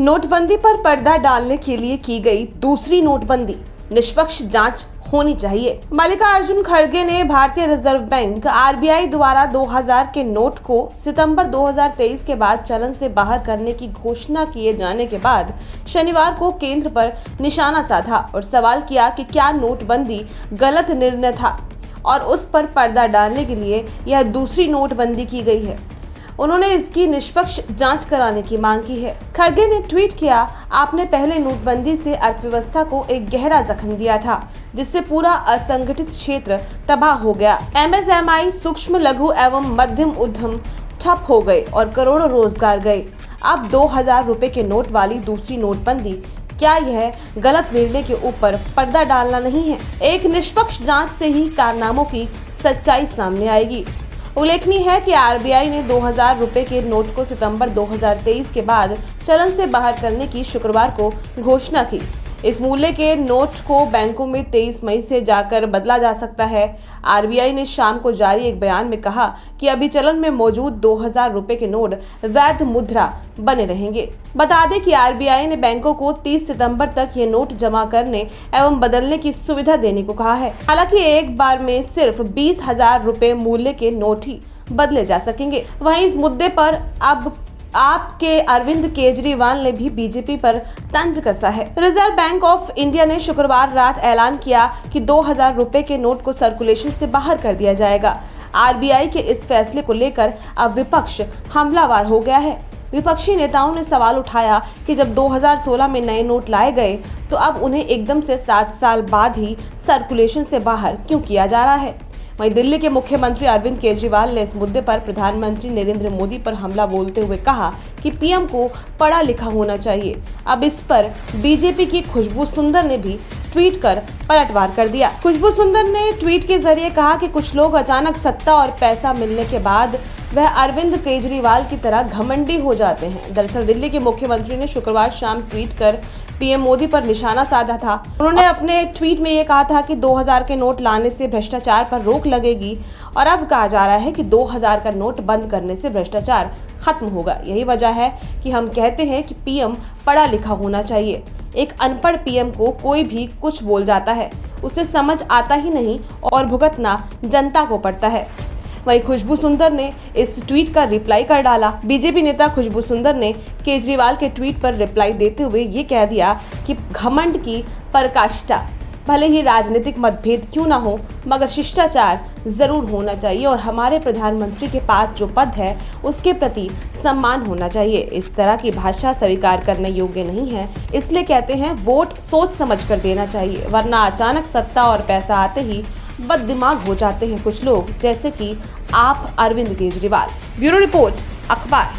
नोटबंदी पर पर्दा डालने के लिए की गई दूसरी नोटबंदी, निष्पक्ष जांच होनी चाहिए। मल्लिकार्जुन खड़गे ने भारतीय रिजर्व बैंक आरबीआई द्वारा 2000 के नोट को सितंबर 2023 के बाद चलन से बाहर करने की घोषणा किए जाने के बाद शनिवार को केंद्र पर निशाना साधा और सवाल किया कि क्या नोटबंदी गलत निर्णय था और उस पर पर्दा डालने के लिए यह दूसरी नोटबंदी की गई है। उन्होंने इसकी निष्पक्ष जांच कराने की मांग की है। खड़गे ने ट्वीट किया, आपने पहले नोटबंदी से अर्थव्यवस्था को एक गहरा जख्म दिया था, जिससे पूरा असंगठित क्षेत्र तबाह हो गया। एमएसएमई, सूक्ष्म लघु एवं मध्यम उद्यम ठप हो गए और करोड़ों रोजगार गए। अब 2000 रुपए के नोट वाली दूसरी नोटबंदी, क्या यह गलत निर्णय के ऊपर पर्दा डालना नहीं है? एक निष्पक्ष जांच से ही कारनामों की सच्चाई सामने आएगी। उल्लेखनीय है कि आरबीआई ने 2000 रुपए के नोट को सितंबर 2023 के बाद चलन से बाहर करने की शुक्रवार को घोषणा की। इस मूल्य के नोट को बैंकों में 23 मई से जाकर बदला जा सकता है। आरबीआई ने शाम को जारी एक बयान में कहा कि अभी चलन में मौजूद 2000 रुपए के नोट वैध मुद्रा बने रहेंगे। बता दें कि आरबीआई ने बैंकों को 30 सितंबर तक ये नोट जमा करने एवं बदलने की सुविधा देने को कहा है। हालांकि एक बार में सिर्फ 20,000 रुपए मूल्य के नोट ही बदले जा सकेंगे। वहीं इस मुद्दे पर अब आपके अरविंद केजरीवाल ने भी बीजेपी पर तंज कसा है। रिजर्व बैंक ऑफ इंडिया ने शुक्रवार रात ऐलान किया कि 2000 रुपए के नोट को सर्कुलेशन से बाहर कर दिया जाएगा। आरबीआई के इस फैसले को लेकर अब विपक्ष हमलावर हो गया है। विपक्षी नेताओं ने सवाल उठाया कि जब 2016 में नए नोट लाए गए तो अब उन्हें एकदम से 7 साल बाद ही सर्कुलेशन से बाहर क्यों किया जा रहा है। वहीं दिल्ली के मुख्यमंत्री अरविंद केजरीवाल ने इस मुद्दे पर प्रधानमंत्री नरेंद्र मोदी पर हमला बोलते हुए कहा कि पीएम को पढ़ा लिखा होना चाहिए। अब इस पर बीजेपी की खुशबू सुंदर ने भी ट्वीट कर पलटवार कर दिया। खुशबू सुंदर ने ट्वीट के जरिए कहा कि कुछ लोग अचानक सत्ता और पैसा मिलने के बाद वह अरविंद केजरीवाल की तरह घमंडी हो जाते हैं। दरअसल दिल्ली के मुख्यमंत्री ने शुक्रवार शाम ट्वीट कर पीएम मोदी पर निशाना साधा था। उन्होंने अपने ट्वीट में ये कहा था कि 2000 के नोट लाने से भ्रष्टाचार पर रोक लगेगी और अब कहा जा रहा है कि 2000 का नोट बंद करने से भ्रष्टाचार खत्म होगा। यही वजह है कि हम कहते हैं कि पीएम पढ़ा लिखा होना चाहिए। एक अनपढ़ पीएम को कोई भी कुछ बोल जाता है, उसे समझ आता ही नहीं और भुगतना जनता को पड़ता है। वहीं खुशबू सुंदर ने इस ट्वीट का रिप्लाई कर डाला। बीजेपी नेता खुशबू सुंदर ने केजरीवाल के ट्वीट पर रिप्लाई देते हुए ये कह दिया कि घमंड की पराकाष्ठा, भले ही राजनीतिक मतभेद क्यों ना हो मगर शिष्टाचार जरूर होना चाहिए और हमारे प्रधानमंत्री के पास जो पद है उसके प्रति सम्मान होना चाहिए। इस तरह की भाषा स्वीकार करने योग्य नहीं है, इसलिए कहते हैं वोट सोच समझ कर देना चाहिए, वरना अचानक सत्ता और पैसा आते ही बददिमाग हो जाते हैं कुछ लोग, जैसे कि आप अरविंद केजरीवाल। ब्यूरो रिपोर्ट, अखबार।